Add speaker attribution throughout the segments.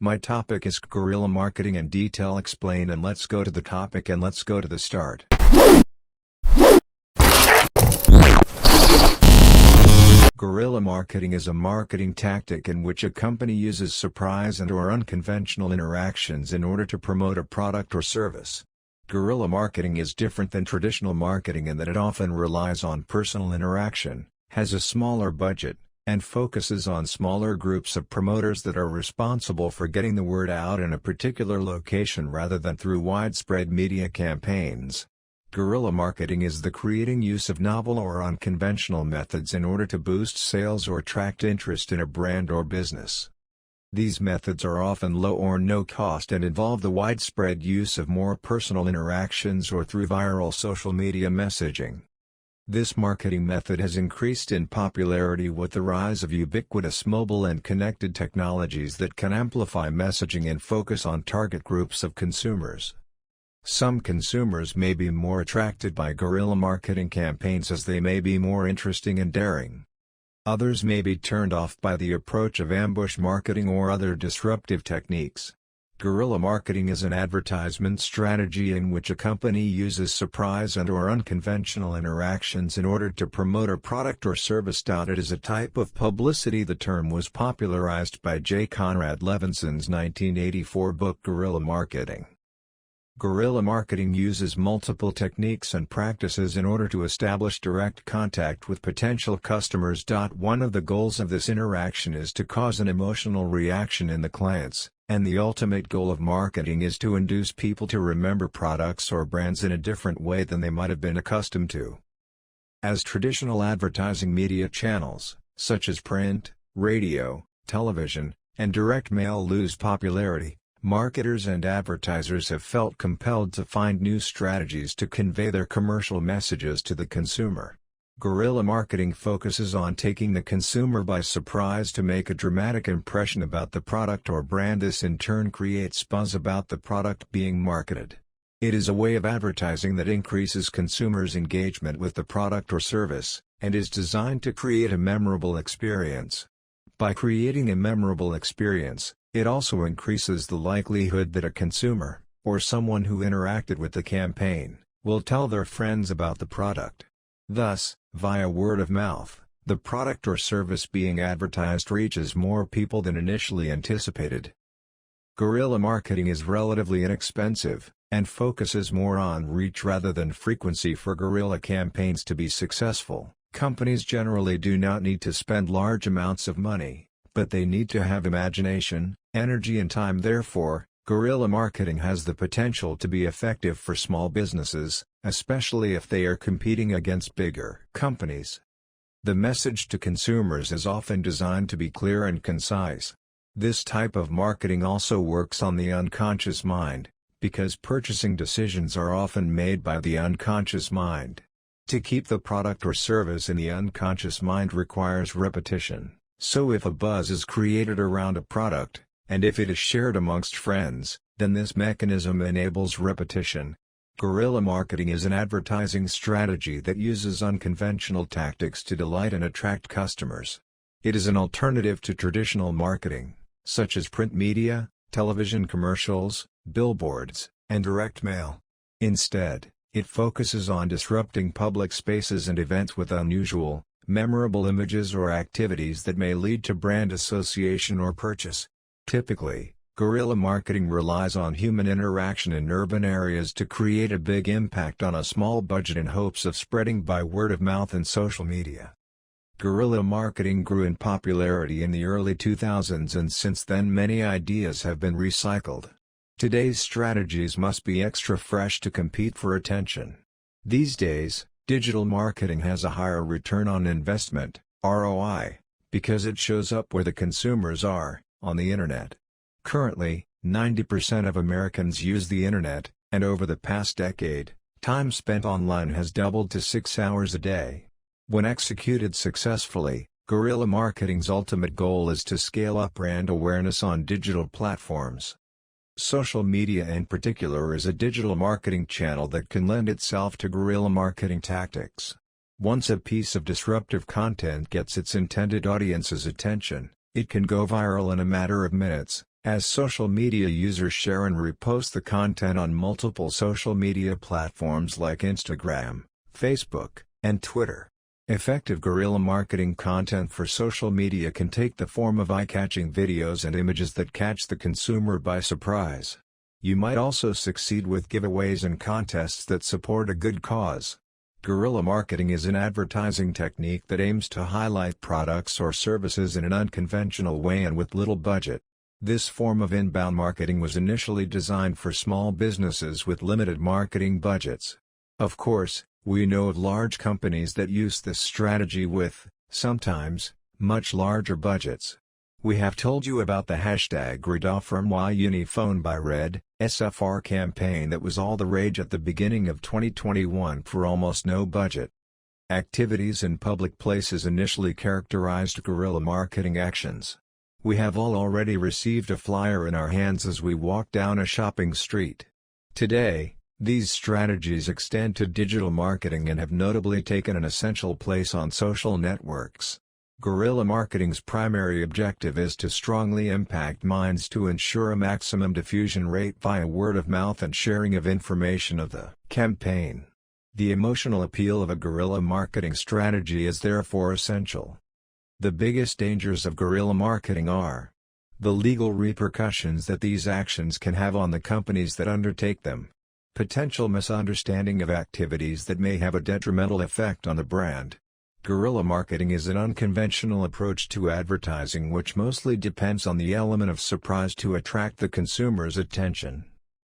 Speaker 1: My topic is guerrilla marketing in detail explain, and let's go to the topic and let's go to the start. Guerrilla marketing is a marketing tactic in which a company uses surprise and/or unconventional interactions in order to promote a product or service. Guerrilla marketing is different than traditional marketing in that it often relies on personal interaction, has a smaller budget, and focuses on smaller groups of promoters that are responsible for getting the word out in a particular location rather than through widespread media campaigns. Guerrilla marketing is the creating use of novel or unconventional methods in order to boost sales or attract interest in a brand or business. These methods are often low or no cost and involve the widespread use of more personal interactions or through viral social media messaging. This marketing method has increased in popularity with the rise of ubiquitous mobile and connected technologies that can amplify messaging and focus on target groups of consumers. Some consumers may be more attracted by guerrilla marketing campaigns as they may be more interesting and daring. Others may be turned off by the approach of ambush marketing or other disruptive techniques. Guerrilla marketing is an advertisement strategy in which a company uses surprise and/or unconventional interactions in order to promote a product or service. It is a type of publicity. The term was popularized by J. Conrad Levinson's 1984 book Guerrilla Marketing. Guerrilla marketing uses multiple techniques and practices in order to establish direct contact with potential customers. One of the goals of this interaction is to cause an emotional reaction in the clients, and the ultimate goal of marketing is to induce people to remember products or brands in a different way than they might have been accustomed to. As traditional advertising media channels, such as print, radio, television, and direct mail lose popularity, marketers and advertisers have felt compelled to find new strategies to convey their commercial messages to the consumer. Guerrilla marketing focuses on taking the consumer by surprise to make a dramatic impression about the product or brand. This in turn creates buzz about the product being marketed. It is a way of advertising that increases consumers' engagement with the product or service, and is designed to create a memorable experience. By creating a memorable experience, it also increases the likelihood that a consumer, or someone who interacted with the campaign, will tell their friends about the product. Thus, via word of mouth, the product or service being advertised reaches more people than initially anticipated. Guerrilla marketing is relatively inexpensive, and focuses more on reach rather than frequency. For guerrilla campaigns to be successful, companies generally do not need to spend large amounts of money, but they need to have imagination, energy and time. Therefore, guerrilla marketing has the potential to be effective for small businesses, especially if they are competing against bigger companies. The message to consumers is often designed to be clear and concise. This type of marketing also works on the unconscious mind, because purchasing decisions are often made by the unconscious mind. To keep the product or service in the unconscious mind requires repetition. So if a buzz is created around a product, and if it is shared amongst friends, then this mechanism enables repetition. Guerrilla marketing is an advertising strategy that uses unconventional tactics to delight and attract customers. It is an alternative to traditional marketing, such as print media, television commercials, billboards, and direct mail. Instead, it focuses on disrupting public spaces and events with unusual, memorable images or activities that may lead to brand association or purchase. Typically, guerrilla marketing relies on human interaction in urban areas to create a big impact on a small budget in hopes of spreading by word of mouth and social media. Guerrilla marketing grew in popularity in the early 2000s, and since then many ideas have been recycled. Today's strategies must be extra fresh to compete for attention. These days, digital marketing has a higher return on investment, ROI, because it shows up where the consumers are, on the internet. Currently, 90% of Americans use the internet, and over the past decade, time spent online has doubled to 6 hours a day. When executed successfully, guerrilla marketing's ultimate goal is to scale up brand awareness on digital platforms. Social media in particular is a digital marketing channel that can lend itself to guerrilla marketing tactics. Once a piece of disruptive content gets its intended audience's attention, it can go viral in a matter of minutes, As social media users share and repost the content on multiple social media platforms like Instagram, Facebook, and Twitter. Effective guerrilla marketing content for social media can take the form of eye-catching videos and images that catch the consumer by surprise. You might also succeed with giveaways and contests that support a good cause. Guerrilla marketing is an advertising technique that aims to highlight products or services in an unconventional way and with little budget. This form of inbound marketing was initially designed for small businesses with limited marketing budgets. Of course, we know of large companies that use this strategy with, sometimes, much larger budgets. We have told you about the hashtag #RedOfferMyUni Phone by Red, SFR campaign that was all the rage at the beginning of 2021 for almost no budget. Activities in public places initially characterized guerrilla marketing actions. We have all already received a flyer in our hands as we walk down a shopping street. Today, these strategies extend to digital marketing and have notably taken an essential place on social networks. Guerrilla marketing's primary objective is to strongly impact minds to ensure a maximum diffusion rate via word of mouth and sharing of information of the campaign. The emotional appeal of a guerrilla marketing strategy is therefore essential. The biggest dangers of guerrilla marketing are the legal repercussions that these actions can have on the companies that undertake them, potential misunderstanding of activities that may have a detrimental effect on the brand. Guerrilla marketing is an unconventional approach to advertising which mostly depends on the element of surprise to attract the consumer's attention.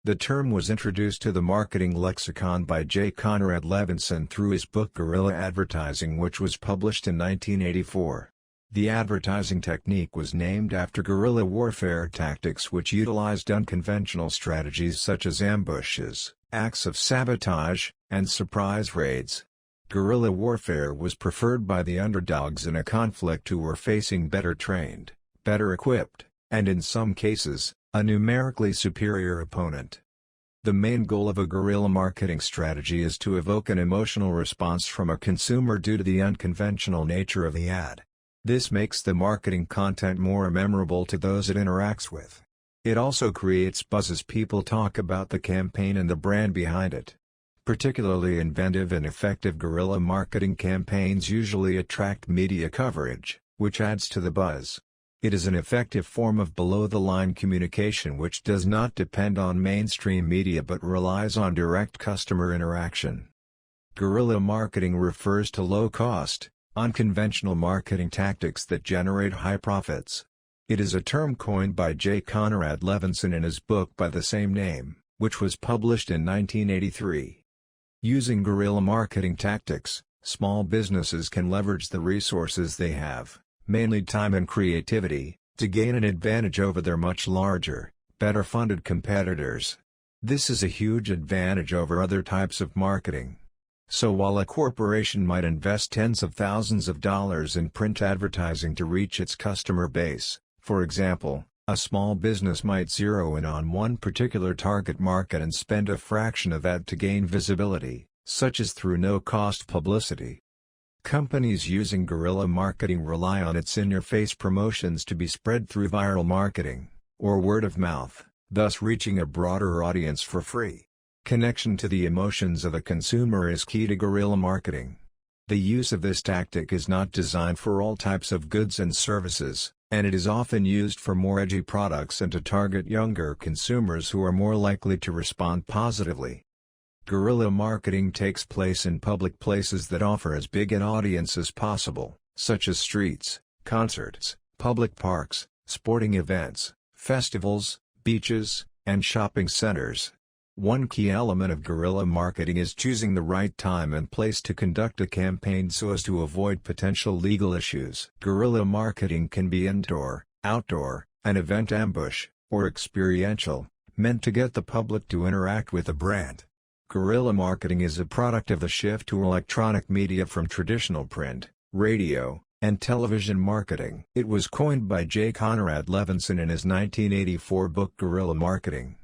Speaker 1: The term was introduced to the marketing lexicon by J. Conrad Levinson through his book Guerrilla Advertising, which was published in 1984. The advertising technique was named after guerrilla warfare tactics which utilized unconventional strategies such as ambushes, acts of sabotage, and surprise raids. Guerrilla warfare was preferred by the underdogs in a conflict who were facing better trained, better equipped, and in some cases, a numerically superior opponent. The main goal of a guerrilla marketing strategy is to evoke an emotional response from a consumer due to the unconventional nature of the ad. This makes the marketing content more memorable to those it interacts with. It also creates buzz as people talk about the campaign and the brand behind it. Particularly inventive and effective guerrilla marketing campaigns usually attract media coverage, which adds to the buzz. It is an effective form of below-the-line communication which does not depend on mainstream media but relies on direct customer interaction. Guerrilla marketing refers to low-cost, unconventional marketing tactics that generate high profits. It is a term coined by J. Conrad Levinson in his book by the same name, which was published in 1983. Using guerrilla marketing tactics, small businesses can leverage the resources they have, mainly time and creativity, to gain an advantage over their much larger, better-funded competitors. This is a huge advantage over other types of marketing. So while a corporation might invest tens of thousands of dollars in print advertising to reach its customer base, for example, a small business might zero in on one particular target market and spend a fraction of that to gain visibility, such as through no-cost publicity. Companies using guerrilla marketing rely on its in-your-face promotions to be spread through viral marketing, or word of mouth, thus reaching a broader audience for free. Connection to the emotions of the consumer is key to guerrilla marketing. The use of this tactic is not designed for all types of goods and services, and it is often used for more edgy products and to target younger consumers who are more likely to respond positively. Guerrilla marketing takes place in public places that offer as big an audience as possible, such as streets, concerts, public parks, sporting events, festivals, beaches, and shopping centers. One key element of guerrilla marketing is choosing the right time and place to conduct a campaign so as to avoid potential legal issues. Guerrilla marketing can be indoor, outdoor, an event ambush, or experiential, meant to get the public to interact with a brand. Guerrilla marketing is a product of the shift to electronic media from traditional print, radio, and television marketing. It was coined by J. Conrad Levinson in his 1984 book Guerrilla Marketing.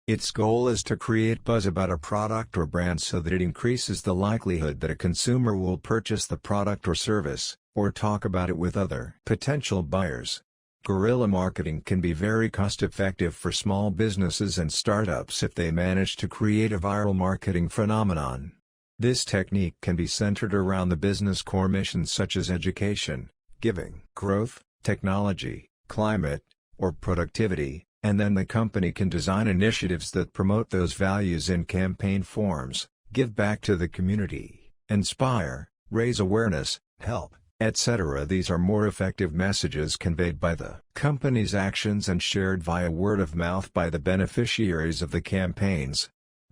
Speaker 1: Its goal is to create buzz about a product or brand so that it increases the likelihood that a consumer will purchase the product or service, or talk about it with other potential buyers. Guerrilla marketing can be very cost-effective for small businesses and startups if they manage to create a viral marketing phenomenon. This technique can be centered around the business core missions such as education, giving, growth, technology, climate, or productivity, and then the company can design initiatives that promote those values in campaign forms, give back to the community, inspire, raise awareness, help, etc. These are more effective messages conveyed by the company's actions and shared via word of mouth by the beneficiaries of the campaigns.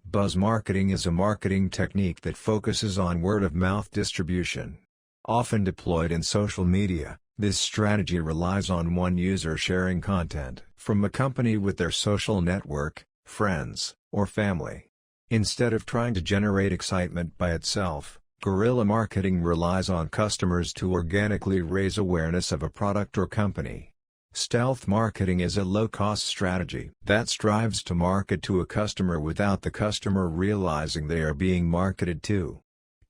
Speaker 1: Buzz marketing is a marketing technique that focuses on word-of-mouth distribution. Often deployed in social media, this strategy relies on one user sharing content from a company with their social network, friends, or family. Instead of trying to generate excitement by itself, guerrilla marketing relies on customers to organically raise awareness of a product or company. Stealth marketing is a low-cost strategy that strives to market to a customer without the customer realizing they are being marketed to.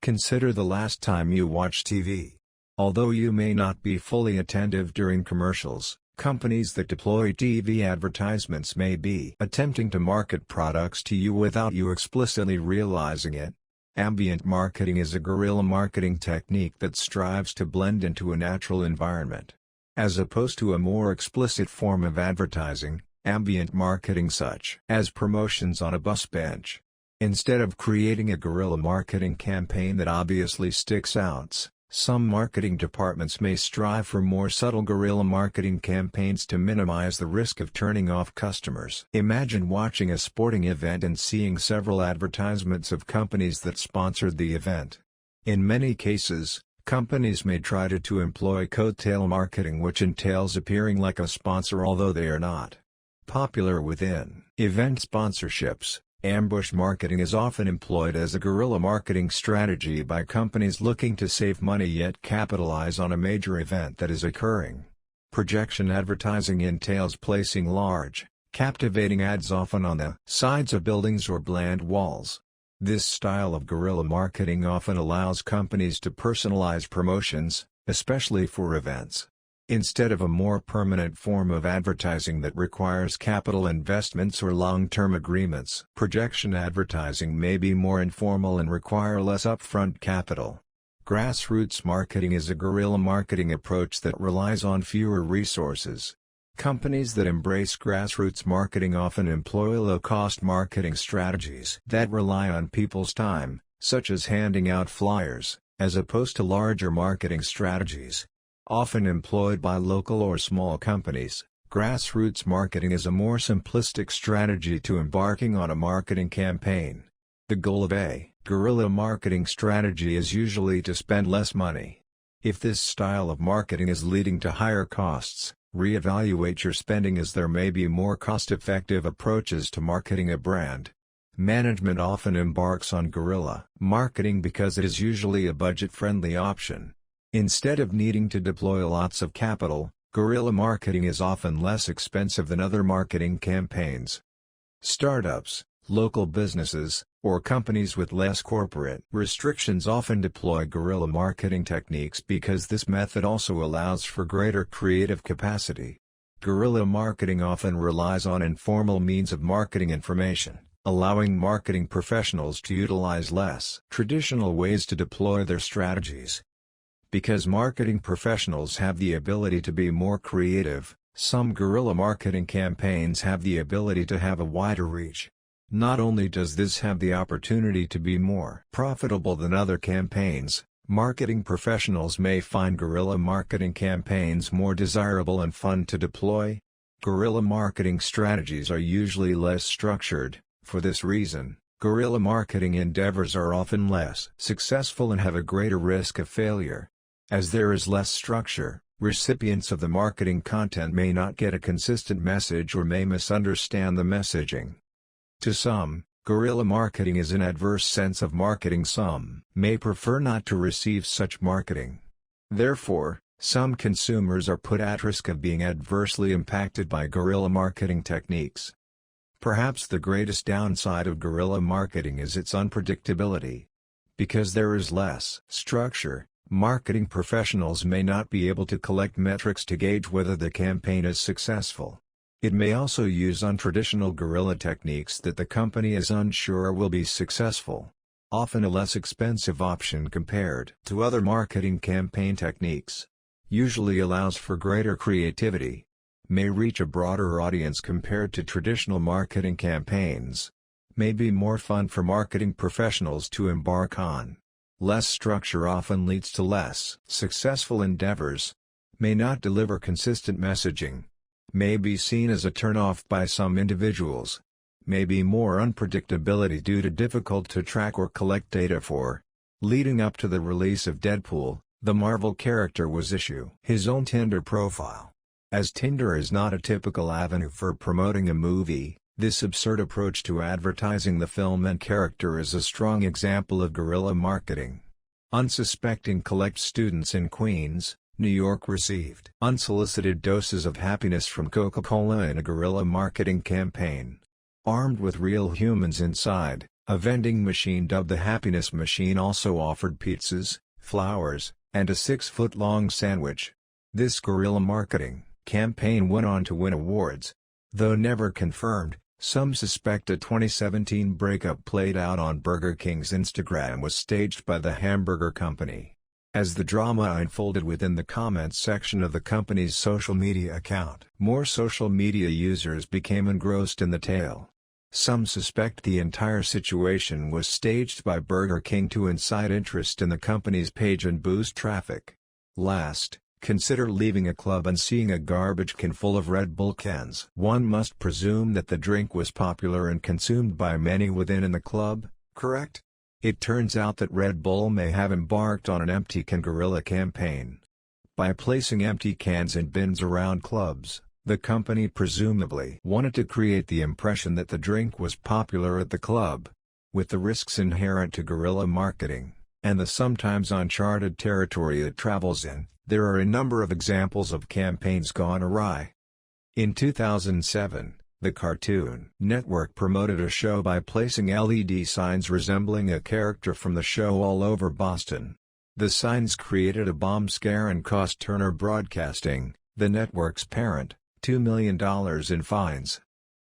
Speaker 1: Consider the last time you watched TV. Although you may not be fully attentive during commercials, companies that deploy TV advertisements may be attempting to market products to you without you explicitly realizing it. Ambient marketing is a guerrilla marketing technique that strives to blend into a natural environment. As opposed to a more explicit form of advertising, ambient marketing such as promotions on a bus bench. Instead of creating a guerrilla marketing campaign that obviously sticks out, some marketing departments may strive for more subtle guerrilla marketing campaigns to minimize the risk of turning off customers. Imagine watching a sporting event and seeing several advertisements of companies that sponsored the event. In many cases, companies may try to employ coattail marketing, which entails appearing like a sponsor although they are not. Popular within event sponsorships, ambush marketing is often employed as a guerrilla marketing strategy by companies looking to save money yet capitalize on a major event that is occurring. Projection advertising entails placing large, captivating ads often on the sides of buildings or bland walls. This style of guerrilla marketing often allows companies to personalize promotions, especially for events. Instead of a more permanent form of advertising that requires capital investments or long-term agreements, projection advertising may be more informal and require less upfront capital. Grassroots marketing is a guerrilla marketing approach that relies on fewer resources. Companies that embrace grassroots marketing often employ low-cost marketing strategies that rely on people's time, such as handing out flyers, as opposed to larger marketing strategies. Often employed by local or small companies, grassroots marketing is a more simplistic strategy to embarking on a marketing campaign. The goal of a guerrilla marketing strategy is usually to spend less money. If this style of marketing is leading to higher costs, reevaluate your spending as there may be more cost-effective approaches to marketing a brand. Management often embarks on guerrilla marketing because it is usually a budget-friendly option. Instead of needing to deploy lots of capital, guerrilla marketing is often less expensive than other marketing campaigns. Startups, local businesses, or companies with less corporate restrictions often deploy guerrilla marketing techniques because this method also allows for greater creative capacity. Guerrilla marketing often relies on informal means of marketing information, allowing marketing professionals to utilize less traditional ways to deploy their strategies. Because marketing professionals have the ability to be more creative, some guerrilla marketing campaigns have the ability to have a wider reach. Not only does this have the opportunity to be more profitable than other campaigns, marketing professionals may find guerrilla marketing campaigns more desirable and fun to deploy. Guerrilla marketing strategies are usually less structured. For this reason, guerrilla marketing endeavors are often less successful and have a greater risk of failure. As there is less structure, recipients of the marketing content may not get a consistent message or may misunderstand the messaging. To some, guerrilla marketing is an adverse sense of marketing. Some may prefer not to receive such marketing. Therefore, some consumers are put at risk of being adversely impacted by guerrilla marketing techniques. Perhaps the greatest downside of guerrilla marketing is its unpredictability. Because there is less structure, Marketing professionals may not be able to collect metrics to gauge whether the campaign is successful. It may also use untraditional guerrilla techniques that the company is unsure will be successful. Often a less expensive option compared to other marketing campaign techniques. Usually allows for greater creativity. May reach a broader audience compared to traditional marketing campaigns. May be more fun for marketing professionals to embark on. Less structure often leads to less successful endeavors. May not deliver consistent messaging. May be seen as a turn-off by some individuals. May be more unpredictability due to difficult to track or collect data for. Leading up to the release of Deadpool, the Marvel character was issue his own Tinder profile. As Tinder is not a typical avenue for promoting a movie, this absurd approach to advertising the film and character is a strong example of guerrilla marketing. Unsuspecting college students in Queens, New York received unsolicited doses of happiness from Coca-Cola in a guerrilla marketing campaign. Armed with real humans inside, a vending machine dubbed the Happiness Machine also offered pizzas, flowers, and a 6-foot-long sandwich. This guerrilla marketing campaign went on to win awards. Though never confirmed, some suspect a 2017 breakup played out on Burger King's Instagram was staged by the hamburger company. As the drama unfolded within the comments section of the company's social media account, more social media users became engrossed in the tale. Some suspect the entire situation was staged by Burger King to incite interest in the company's page and boost traffic. Last, consider leaving a club and seeing a garbage can full of Red Bull cans. One must presume that the drink was popular and consumed by many within in the club, correct? It turns out that Red Bull may have embarked on an empty can guerrilla campaign. By placing empty cans in bins around clubs, the company presumably wanted to create the impression that the drink was popular at the club. With the risks inherent to guerrilla marketing, and the sometimes uncharted territory it travels in, there are a number of examples of campaigns gone awry. In 2007, the Cartoon Network promoted a show by placing LED signs resembling a character from the show all over Boston. The signs created a bomb scare and cost Turner Broadcasting, the network's parent, $2 million in fines.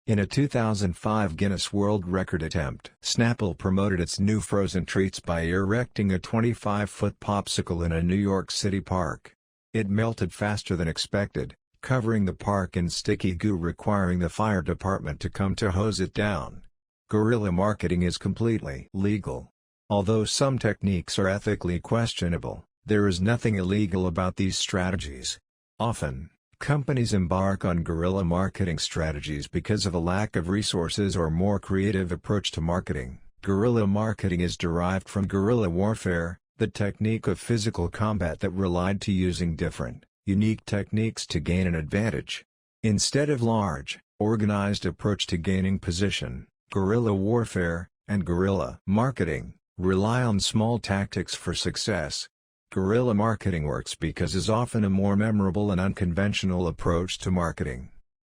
Speaker 1: In a 2005 Guinness World Record attempt, Snapple promoted its new frozen treats by erecting a 25-foot popsicle in a New York City park. It melted faster than expected, covering the park in sticky goo, requiring the fire department to come to hose it down. Guerrilla marketing is completely legal. Although some techniques are ethically questionable, there is nothing illegal about these strategies. Often, companies embark on guerrilla marketing strategies because of a lack of resources or more creative approach to marketing. Guerrilla marketing is derived from guerrilla warfare, the technique of physical combat that relied to using different, unique techniques to gain an advantage. Instead of large, organized approach to gaining position, guerrilla warfare, and guerrilla marketing rely on small tactics for success. Guerrilla marketing works because it is often a more memorable and unconventional approach to marketing.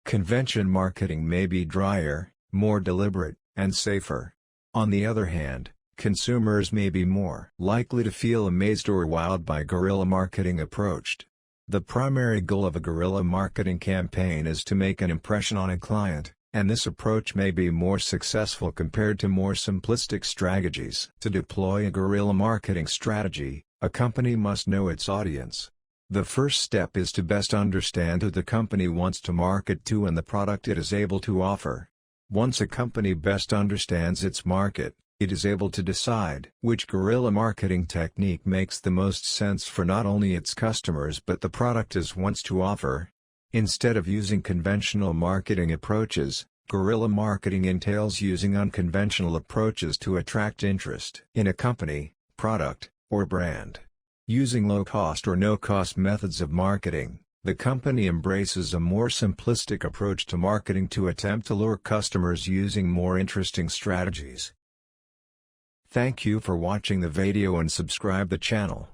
Speaker 1: Convention marketing may be drier, more deliberate, and safer. On the other hand, consumers may be more likely to feel amazed or wowed by guerrilla marketing approached. The primary goal of a guerrilla marketing campaign is to make an impression on a client, and this approach may be more successful compared to more simplistic strategies. To deploy a guerrilla marketing strategy, a company must know its audience. The first step is to best understand who the company wants to market to and the product it is able to offer. Once a company best understands its market, it is able to decide which guerrilla marketing technique makes the most sense for not only its customers but the product it wants to offer. Instead of using conventional marketing approaches, guerrilla marketing entails using unconventional approaches to attract interest in a company, product, or brand. Using low-cost or no-cost methods of marketing, the company embraces a more simplistic approach to marketing to attempt to lure customers using more interesting strategies. Thank you for watching the video and subscribe the channel.